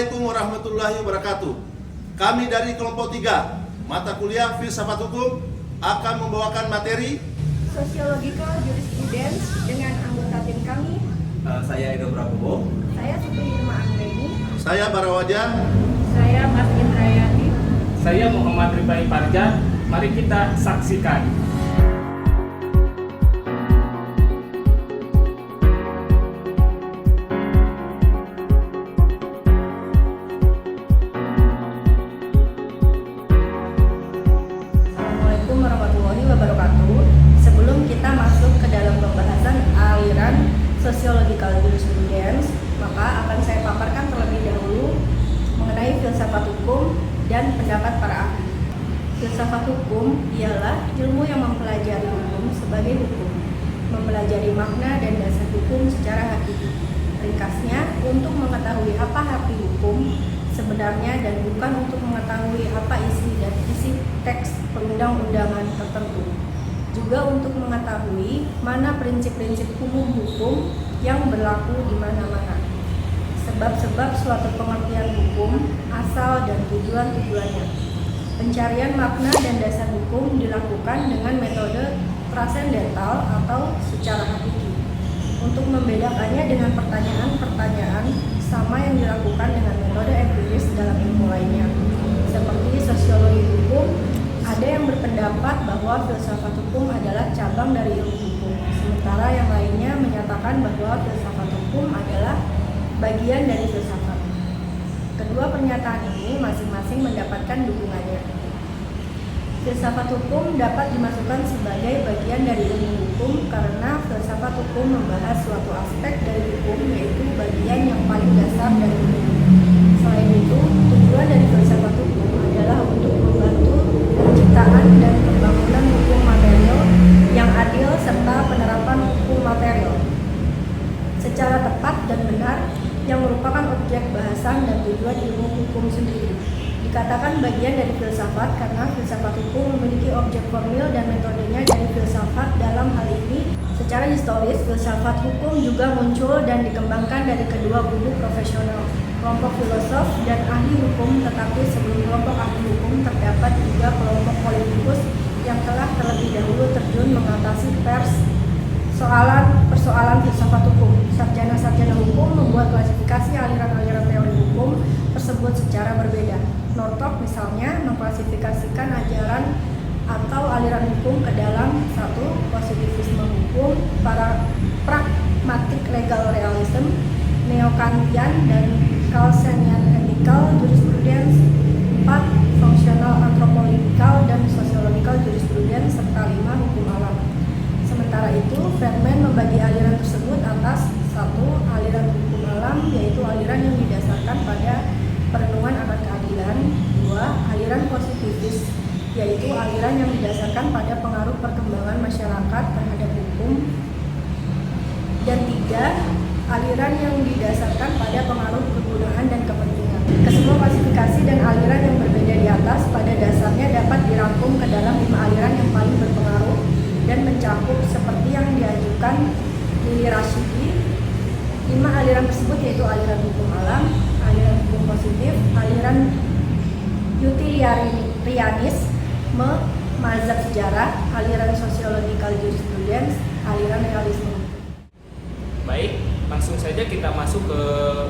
Assalamualaikum warahmatullahi wabarakatuh. Kami dari kelompok 3 mata kuliah Filsafat Hukum akan membawakan materi Sociological Jurisprudence dengan anggota tim kami. Saya Edo Prabowo. Saya Siti Irma Anggreni. Saya Barawaja. Saya Mas Indrayani. Saya Muhammad Ribai Parja. Mari kita saksikan. Assalamualaikum warahmatullahi wabarakatuh. Sebelum kita masuk ke dalam pembahasan aliran Sociological Jurisprudence, maka akan saya paparkan terlebih dahulu mengenai filsafat hukum dan pendapat para ahli. Filsafat hukum ialah ilmu yang mempelajari hukum sebagai hukum, mempelajari makna dan dasar hukum secara hakiki. Ringkasnya, untuk mengetahui apa arti hukum sebenarnya dan bukan untuk mengetahui apa isi dan isi teks perundang-undangan tertentu. Juga untuk mengetahui mana prinsip-prinsip umum hukum yang berlaku di mana-mana. Sebab-sebab suatu pengertian hukum, asal dan tujuan-tujuannya. Pencarian makna dan dasar hukum dilakukan dengan metode transendental atau secara hakiki. Untuk membedakannya dengan pertanyaan-pertanyaan sama yang dilakukan dengan metode empiris dalam ilmu lainnya. Seperti sosiologi hukum, ada yang berpendapat bahwa filsafat hukum adalah cabang dari ilmu hukum. Sementara yang lainnya menyatakan bahwa filsafat hukum adalah bagian dari filsafat. Kedua pernyataan ini masing-masing mendapatkan dukungannya. Filsafat hukum dapat dimasukkan sebagai bagian dari ilmu hukum karena filsafat hukum membahas suatu aspek dari hukum, yaitu bagian yang paling dasar dari hukum. Selain itu, tujuan dari filsafat hukum adalah untuk membantu penciptaan dan pembangunan hukum material yang adil serta penerapan hukum material secara tepat dan benar yang merupakan objek bahasan dan tujuan ilmu hukum sendiri. Dikatakan bagian dari filsafat karena filsafat hukum memiliki objek formil dan metodenya dari filsafat. Dalam hal ini, secara historis, filsafat hukum juga muncul dan dikembangkan dari kedua kubu profesional, kelompok filosof dan ahli hukum, tetapi sebelum kelompok ahli hukum terdapat juga kelompok politikus yang telah terlebih dahulu terjun mengatasi persoalan filsafat hukum. Sarjana-sarjana hukum membuat klasifikasi aliran-aliran teori hukum tersebut secara berbeda. Northrop misalnya mengklasifikasikan ajaran atau aliran hukum ke dalam 1. Positivisme hukum, pragmatic legal realism, neo-Kantian dan Kelsenian ethical jurisprudence, 4. Functional anthropological dan sociological jurisprudence, serta 5. Hukum alam. Sementara itu, Friedman membagi aliran tersebut atas 1. Aliran hukum alam, yaitu aliran yang didasarkan pada perenungan akan keadilan. 2. Aliran positivis, yaitu aliran yang didasarkan pada pengaruh perkembangan masyarakat terhadap hukum. Dan 3. Aliran yang didasarkan pada pengaruh kegunaan dan kepentingan. Kesemua klasifikasi dan aliran yang berbeda di atas pada dasarnya dapat dirangkum ke dalam 5 aliran yang paling berpengaruh dan mencakup seperti yang diajukan Lili Rashidi. 5 aliran tersebut yaitu aliran hukum alam, aliran hukum positif, aliran utilitarianisme, mazhab sejarah, aliran sociological jurisprudence, aliran realisme. Baik, langsung saja kita masuk ke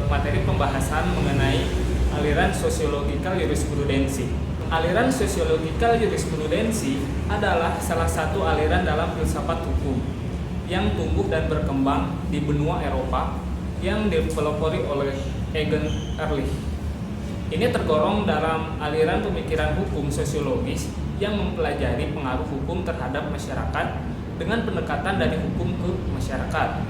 materi pembahasan mengenai aliran Sociological Jurisprudensi. Aliran Sociological Jurisprudensi adalah salah satu aliran dalam filsafat hukum yang tumbuh dan berkembang di benua Eropa yang dipelopori oleh Egon Ehrlich. Ini tergolong dalam aliran pemikiran hukum sosiologis yang mempelajari pengaruh hukum terhadap masyarakat dengan pendekatan dari hukum ke masyarakat.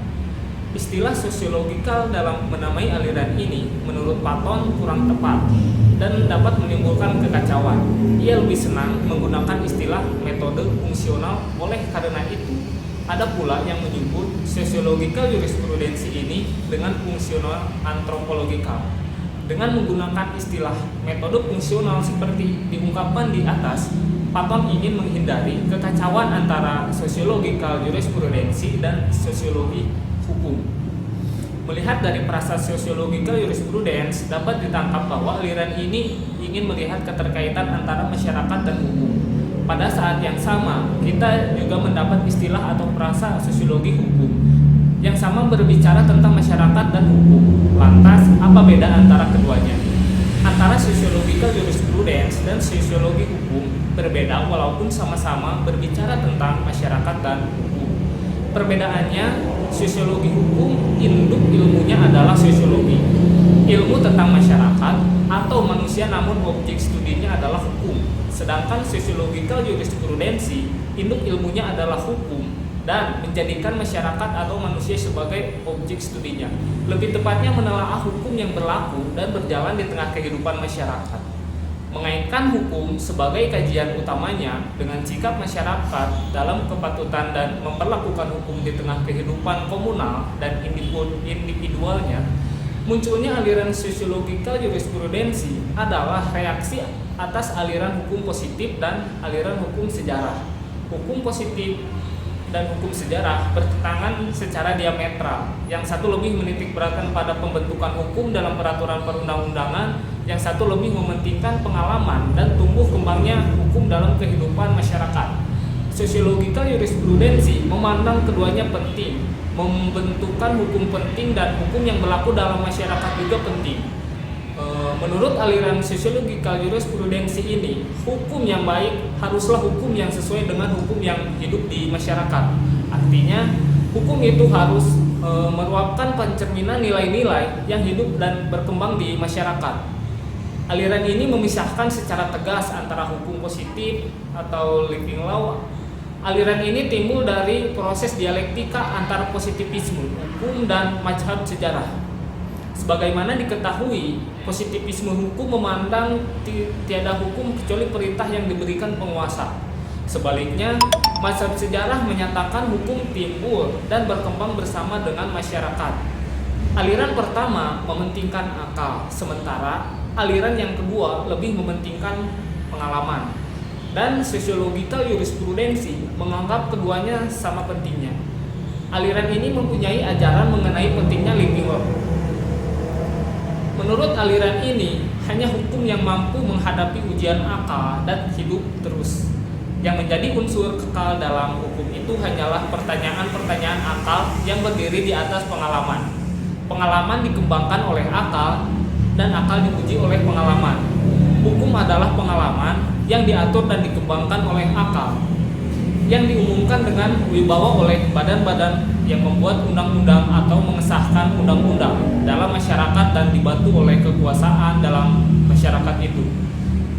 Istilah sosiologikal dalam menamai aliran ini menurut Platon kurang tepat dan dapat menimbulkan kekacauan. Ia lebih senang menggunakan istilah metode fungsional. Oleh karena itu, ada pula yang menyebut sosiological jurisprudensi ini dengan fungsional antropologikal. Dengan menggunakan istilah metode fungsional seperti diungkapkan di atas, Platon ingin menghindari kekacauan antara sosiological jurisprudensi dan sosiologi hukum. Melihat dari prasasti sosiologikal jurisprudence, dapat ditangkap bahwa aliran ini ingin melihat keterkaitan antara masyarakat dan hukum. Pada saat yang sama, kita juga mendapat istilah atau frasa sosiologi hukum yang sama berbicara tentang masyarakat dan hukum. Lantas, apa beda antara keduanya? Antara sosiologikal jurisprudence dan sosiologi hukum berbeda walaupun sama-sama berbicara tentang masyarakat dan hukum. Perbedaannya, sosiologi hukum induk ilmunya adalah sosiologi, ilmu tentang masyarakat atau manusia, namun objek studinya adalah hukum. Sedangkan sosiologikal jurisprudensi induk ilmunya adalah hukum dan menjadikan masyarakat atau manusia sebagai objek studinya. Lebih tepatnya menelaah hukum yang berlaku dan berjalan di tengah kehidupan masyarakat. Mengaitkan hukum sebagai kajian utamanya dengan sikap masyarakat dalam kepatutan dan memperlakukan hukum di tengah kehidupan komunal dan individualnya, munculnya aliran sosiologikal jurisprudensi adalah reaksi atas aliran hukum positif dan aliran hukum sejarah. Hukum positif dan hukum sejarah bertentangan secara diametral. Yang satu lebih menitik beratkan pada pembentukan hukum dalam peraturan perundang-undangan, yang satu lebih mementingkan pengalaman dan tumbuh kembangnya hukum dalam kehidupan masyarakat. Sosiologikal jurisprudensi memandang keduanya penting, membentukkan hukum penting dan hukum yang berlaku dalam masyarakat juga penting. Menurut aliran sosiologikal jurisprudensi ini, hukum yang baik haruslah hukum yang sesuai dengan hukum yang hidup di masyarakat. Artinya, hukum itu harus meruapkan pencerminan nilai-nilai yang hidup dan berkembang di masyarakat. Aliran ini memisahkan secara tegas antara hukum positif atau living law. Aliran ini timbul dari proses dialektika antara positivisme hukum dan mazhab sejarah. Sebagaimana diketahui, positivisme hukum memandang tiada hukum kecuali perintah yang diberikan penguasa. Sebaliknya, mazhab sejarah menyatakan hukum timbul dan berkembang bersama dengan masyarakat. Aliran pertama mementingkan akal, sementara aliran yang kedua lebih mementingkan pengalaman. Dan sosiologikal jurisprudensi menganggap keduanya sama pentingnya. Aliran ini mempunyai ajaran mengenai pentingnya living law. Menurut aliran ini, hanya hukum yang mampu menghadapi ujian akal dan hidup terus. Yang menjadi unsur kekal dalam hukum itu hanyalah pertanyaan-pertanyaan akal yang berdiri di atas pengalaman. Pengalaman dikembangkan oleh akal dan akal diuji oleh pengalaman. Hukum adalah pengalaman yang diatur dan dikembangkan oleh akal, yang diumumkan dengan wibawa oleh badan-badan yang membuat undang-undang atau mengesahkan undang-undang dalam masyarakat dan dibantu oleh kekuasaan dalam masyarakat itu.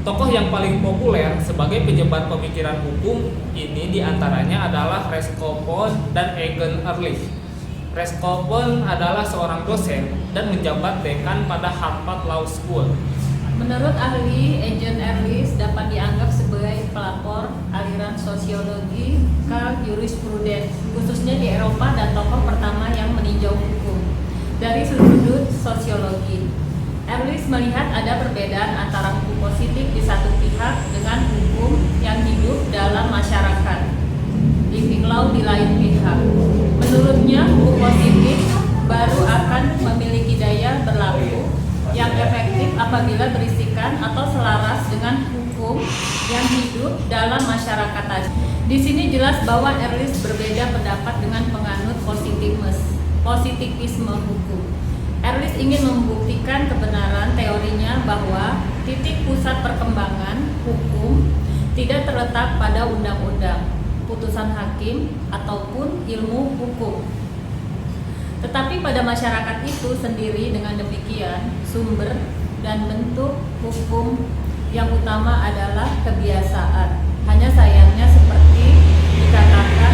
Tokoh yang paling populer sebagai penyebar pemikiran hukum ini diantaranya adalah Reskopon dan Eugen Ehrlich. Reskopon adalah seorang dosen dan menjabat dekan pada Harvard Law School. Menurut ahli, Eugen Ehrlich dapat dianggap sebagai pelapor aliran sosiologi jurisprudence, khususnya di Eropa, dan tokoh pertama yang meninjau hukum dari sudut sosiologi. Ehrlich melihat ada perbedaan antara hukum positif di satu pihak dengan hukum yang hidup dalam masyarakat, living law di lain pihak. Menurutnya, hukum positif baru akan memiliki daya berlaku yang efektif apabila berisikan atau selaras dengan hukum yang hidup dalam masyarakat tadi. Di sini jelas bahwa Ehrlich berbeda pendapat dengan penganut positivisme hukum. Ehrlich ingin membuktikan kebenaran teorinya bahwa titik pusat perkembangan hukum tidak terletak pada undang-undang, putusan hakim, ataupun ilmu hukum, tetapi pada masyarakat itu sendiri. Dengan demikian, sumber dan bentuk hukum yang utama adalah kebiasaan. Hanya sayangnya, seperti dikatakan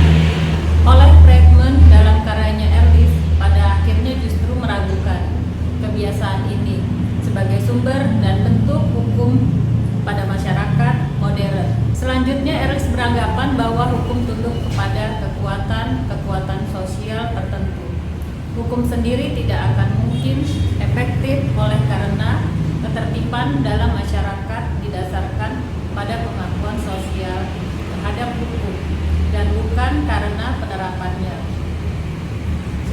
oleh Friedman dalam karyanya Ehrlich, pada akhirnya justru meragukan kebiasaan ini sebagai sumber dan bentuk hukum pada masyarakat modern. Selanjutnya, Ehrlich beranggapan bahwa hukum tunduk kepada kekuatan sosial tertentu. Hukum sendiri tidak akan mungkin efektif oleh karena ketertiban dalam masyarakat didasarkan pada pengakuan sosial terhadap hukum dan bukan karena penerapannya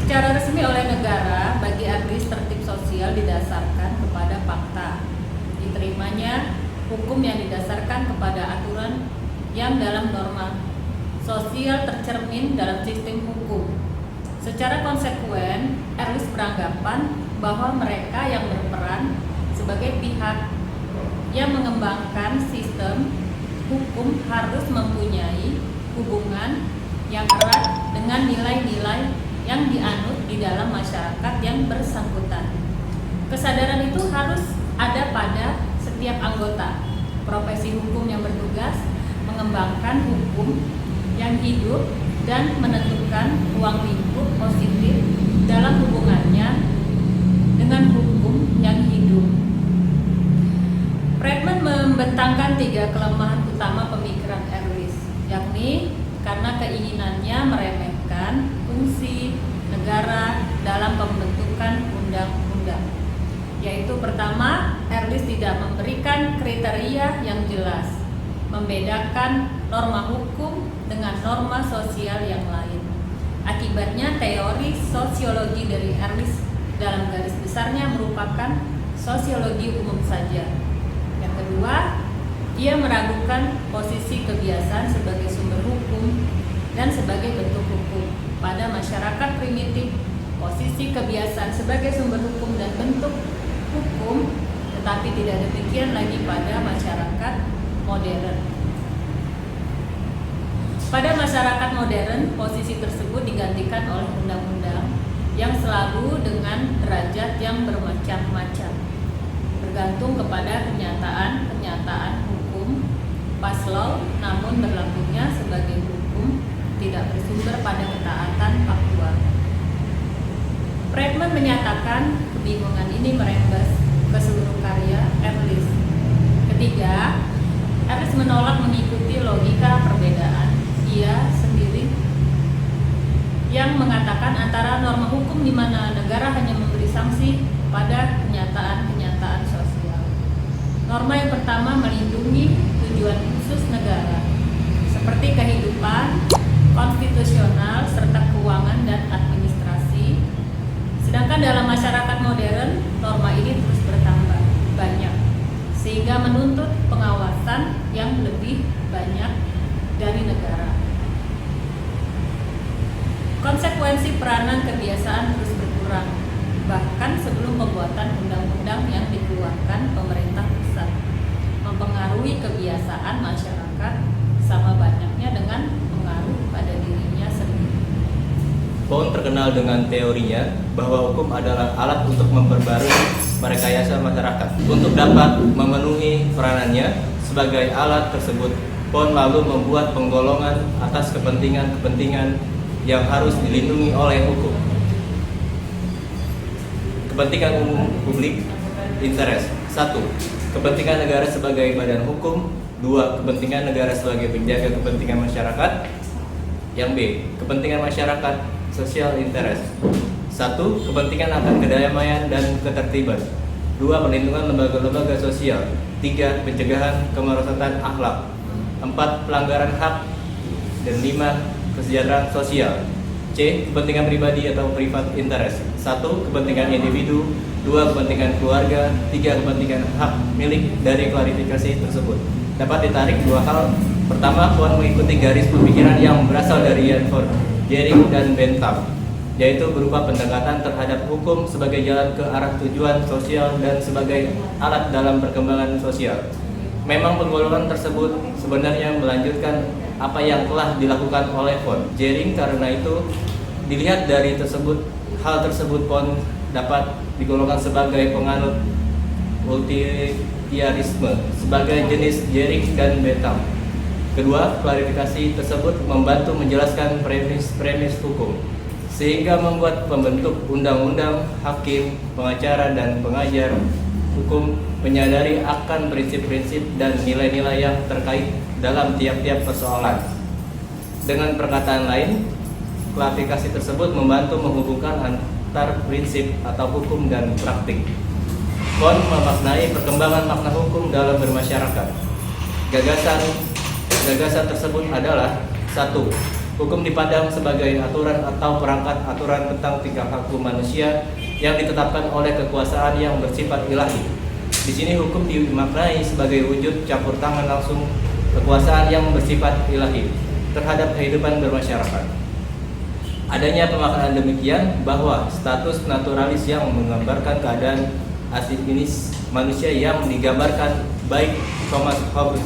secara resmi oleh negara. Bagi sosial didasarkan kepada fakta. Diterimanya hukum yang didasarkan kepada aturan yang dalam norma sosial tercermin dalam sistem hukum. Secara konsekuen, Erlis beranggapan bahwa mereka yang berperan sebagai pihak yang mengembangkan sistem hukum harus mempunyai hubungan yang erat dengan nilai-nilai yang dianut di dalam masyarakat yang bersangkutan. Kesadaran itu harus ada pada setiap anggota profesi hukum yang bertugas mengembangkan hukum yang hidup dan menentukan ruang lingkup positif dalam hubungannya dengan hukum yang hidup. Friedman membentangkan 3 kelemahan utama pemikiran Erlis, yakni karena keinginannya meremehkan fungsi negara dalam pembentukan undang-undang. Yaitu pertama, Erlis tidak memberikan kriteria yang jelas, membedakan norma hukum dengan norma sosial yang lain. Akibatnya teori sosiologi dari Erlis dalam garis besarnya merupakan sosiologi umum saja. Yang kedua, ia meragukan posisi kebiasaan sebagai sumber hukum dan sebagai bentuk hukum. Pada masyarakat primitif, posisi kebiasaan sebagai sumber hukum dan bentuk hukum, tetapi tidak demikian lagi pada masyarakat modern. Pada masyarakat modern, posisi tersebut digantikan oleh undang-undang yang selalu dengan derajat yang bermacam-macam, bergantung kepada kenyataan hukum pas law, namun berlakunya sebagai hukum tidak bersumber pada ketaatan faktual. Friedman menyatakan kebingungan ini merembes ke seluruh karya Erlis. Ketiga, Erlis menolak mengikuti logika perbedaan ia sendiri yang mengatakan antara norma hukum di mana negara hanya memberi sanksi pada kenyataan-kenyataan sosial. Norma yang pertama melindungi tujuan khusus negara seperti kehidupan konstitusional serta keuangan dan administrasi. Sedangkan dalam masyarakat modern, norma ini terus bertambah banyak sehingga menuntut pengawasan yang lebih banyak dari negara. Konsekuensi peranan kebiasaan terus berkurang, bahkan sebelum pembuatan undang-undang yang dikeluarkan pemerintah pusat, mempengaruhi kebiasaan masyarakat sama banyaknya dengan pengaruh pada dirinya sendiri. Pound terkenal dengan teorinya bahwa hukum adalah alat untuk memperbarui merekayasa masyarakat. Untuk dapat memenuhi peranannya sebagai alat tersebut, Pound lalu membuat penggolongan atas kepentingan-kepentingan yang harus dilindungi oleh hukum. Kepentingan umum publik, interest. 1. Kepentingan negara sebagai badan hukum. 2. Kepentingan negara sebagai penjaga kepentingan masyarakat. Yang B. Kepentingan masyarakat, social interest. 1. Kepentingan akan kedamaian dan ketertiban. 2. Perlindungan lembaga-lembaga sosial. 3. Pencegahan kemerosotan akhlak. 4. Pelanggaran hak. Dan 5. Kesejahteraan sosial. C. Kepentingan pribadi atau private interest. 1. Kepentingan individu. 2. Kepentingan keluarga. 3. Kepentingan hak milik. Dari klarifikasi tersebut dapat ditarik 2 hal. Pertama, Pound mengikuti garis pemikiran yang berasal dari Ian Ford, Jering, dan Bentham, yaitu berupa pendekatan terhadap hukum sebagai jalan ke arah tujuan sosial dan sebagai alat dalam perkembangan sosial. Memang penggolongan tersebut sebenarnya melanjutkan apa yang telah dilakukan oleh Ford, Jering. Karena itu, dilihat dari hal tersebut, Pound dapat digolongkan sebagai penganut utilitarisme sebagai jenis Jering dan Bentham. Kedua, klarifikasi tersebut membantu menjelaskan premis-premis hukum, sehingga membuat pembentuk undang-undang, hakim, pengacara, dan pengajar hukum menyadari akan prinsip-prinsip dan nilai-nilai yang terkait dalam tiap-tiap persoalan. Dengan perkataan lain, klarifikasi tersebut membantu menghubungkan antar prinsip atau hukum dan praktik. Pound memaknai perkembangan makna hukum dalam bermasyarakat. Gagasan tersebut adalah 1. Hukum dipandang sebagai aturan atau perangkat aturan tentang tingkah laku manusia yang ditetapkan oleh kekuasaan yang bersifat ilahi. Di sini hukum dimaknai sebagai wujud campur tangan langsung kekuasaan yang bersifat ilahi terhadap kehidupan bermasyarakat. Adanya pemaknaan demikian bahwa status naturalis yang menggambarkan keadaan asinis manusia yang digambarkan baik Thomas Hobbes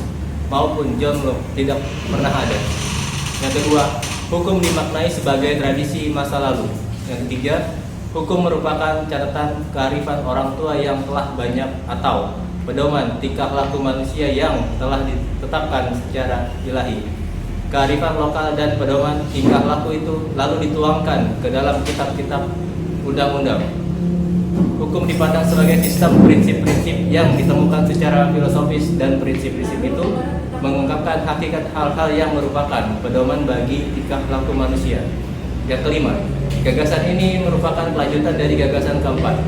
maupun John Locke tidak pernah ada. Yang kedua, hukum dimaknai sebagai tradisi masa lalu. Yang ketiga, hukum merupakan catatan kearifan orang tua yang telah banyak atau pedoman tingkah laku manusia yang telah ditetapkan secara ilahi. Kearifan lokal dan pedoman tingkah laku itu lalu dituangkan ke dalam kitab-kitab undang-undang. Hukum dipandang sebagai sistem prinsip-prinsip yang ditemukan secara filosofis, dan prinsip-prinsip itu mengungkapkan hakikat hal-hal yang merupakan pedoman bagi tingkah laku manusia. Yang kelima, gagasan ini merupakan kelanjutan dari gagasan keempat.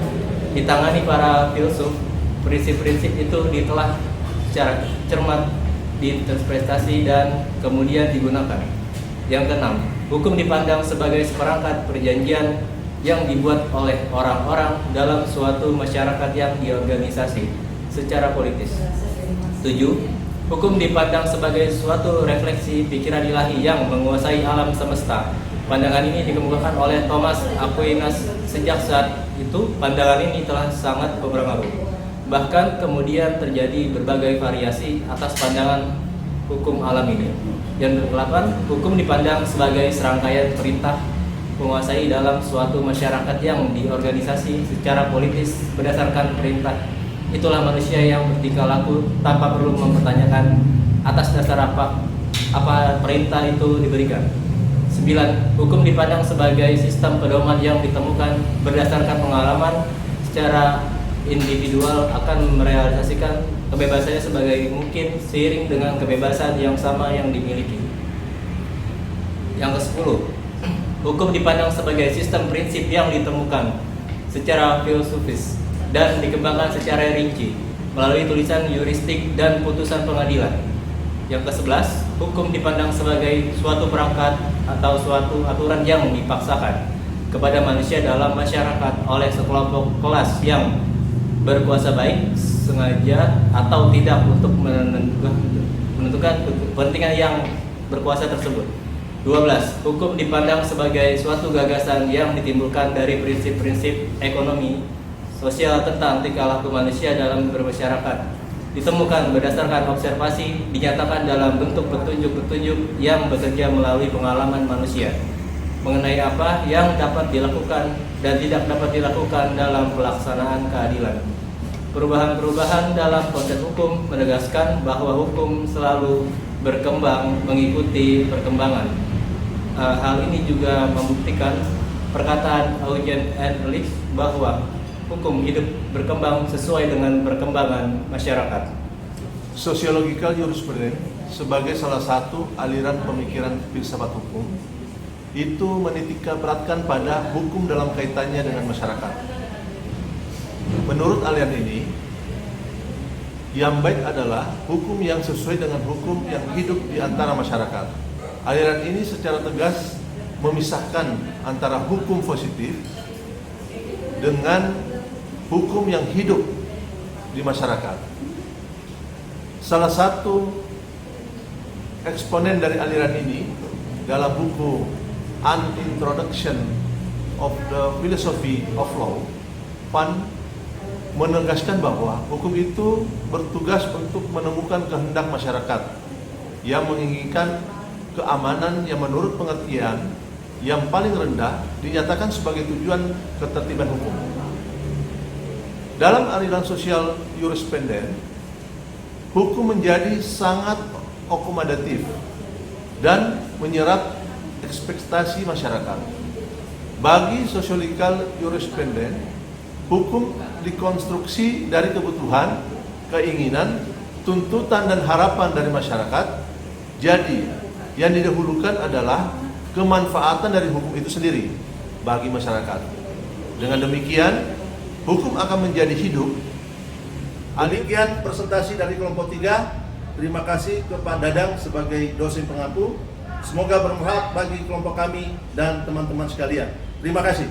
Ditangani para filsuf, prinsip-prinsip itu ditelah secara cermat, diinterpretasi dan kemudian digunakan. Yang keenam, hukum dipandang sebagai seperangkat perjanjian yang dibuat oleh orang-orang dalam suatu masyarakat yang diorganisasi secara politis. 7. Hukum dipandang sebagai suatu refleksi pikiran ilahi yang menguasai alam semesta. Pandangan ini dikemukakan oleh Thomas Aquinas. Sejak saat itu, pandangan ini telah sangat berpengaruh. Bahkan kemudian terjadi berbagai variasi atas pandangan hukum alam ini. Yang ke-8, hukum dipandang sebagai serangkaian perintah menguasai dalam suatu masyarakat yang diorganisasi secara politis berdasarkan perintah. Itulah manusia yang bertingkah laku tanpa perlu mempertanyakan atas dasar apa perintah itu diberikan. 9. Hukum dipandang sebagai sistem pedoman yang ditemukan berdasarkan pengalaman secara individual akan merealisasikan kebebasannya sebagai mungkin seiring dengan kebebasan yang sama yang dimiliki. Yang ke-10, hukum dipandang sebagai sistem prinsip yang ditemukan secara filosofis dan dikembangkan secara rinci melalui tulisan yuristik dan putusan pengadilan. Yang ke-11, hukum dipandang sebagai suatu perangkat atau suatu aturan yang dipaksakan kepada manusia dalam masyarakat oleh sekelompok kelas yang berkuasa baik sengaja atau tidak untuk menentukan kepentingan yang berkuasa tersebut. 12. Hukum dipandang sebagai suatu gagasan yang ditimbulkan dari prinsip-prinsip ekonomi sosial tentang tingkah laku manusia dalam bermasyarakat. Ditemukan berdasarkan observasi, dinyatakan dalam bentuk petunjuk-petunjuk yang bekerja melalui pengalaman manusia mengenai apa yang dapat dilakukan dan tidak dapat dilakukan dalam pelaksanaan keadilan. Perubahan-perubahan dalam konsep hukum menegaskan bahwa hukum selalu berkembang mengikuti perkembangan. Hal ini juga membuktikan perkataan Eugen Ehrlich bahwa hukum hidup berkembang sesuai dengan perkembangan masyarakat. Sociological jurisprudence sebagai salah satu aliran pemikiran filsafat hukum itu menitik beratkan pada hukum dalam kaitannya dengan masyarakat. Menurut aliran ini, yang baik adalah hukum yang sesuai dengan hukum yang hidup di antara masyarakat. Aliran ini secara tegas memisahkan antara hukum positif dengan hukum yang hidup di masyarakat. Salah satu eksponen dari aliran ini dalam buku An Introduction of the Philosophy of Law, Pan menegaskan bahwa hukum itu bertugas untuk menemukan kehendak masyarakat yang menginginkan keamanan yang menurut pengertian yang paling rendah dinyatakan sebagai tujuan ketertiban hukum. Dalam aliran sosial jurisprudence, hukum menjadi sangat akomodatif dan menyerap ekspektasi masyarakat. Bagi sociological jurisprudence, hukum dikonstruksi dari kebutuhan, keinginan, tuntutan dan harapan dari masyarakat. Jadi, yang didahulukan adalah kemanfaatan dari hukum itu sendiri bagi masyarakat. Dengan demikian, hukum akan menjadi hidup. Demikian presentasi dari kelompok 3. Terima kasih kepada Dadang sebagai dosen pengampu. Semoga bermanfaat bagi kelompok kami dan teman-teman sekalian. Terima kasih.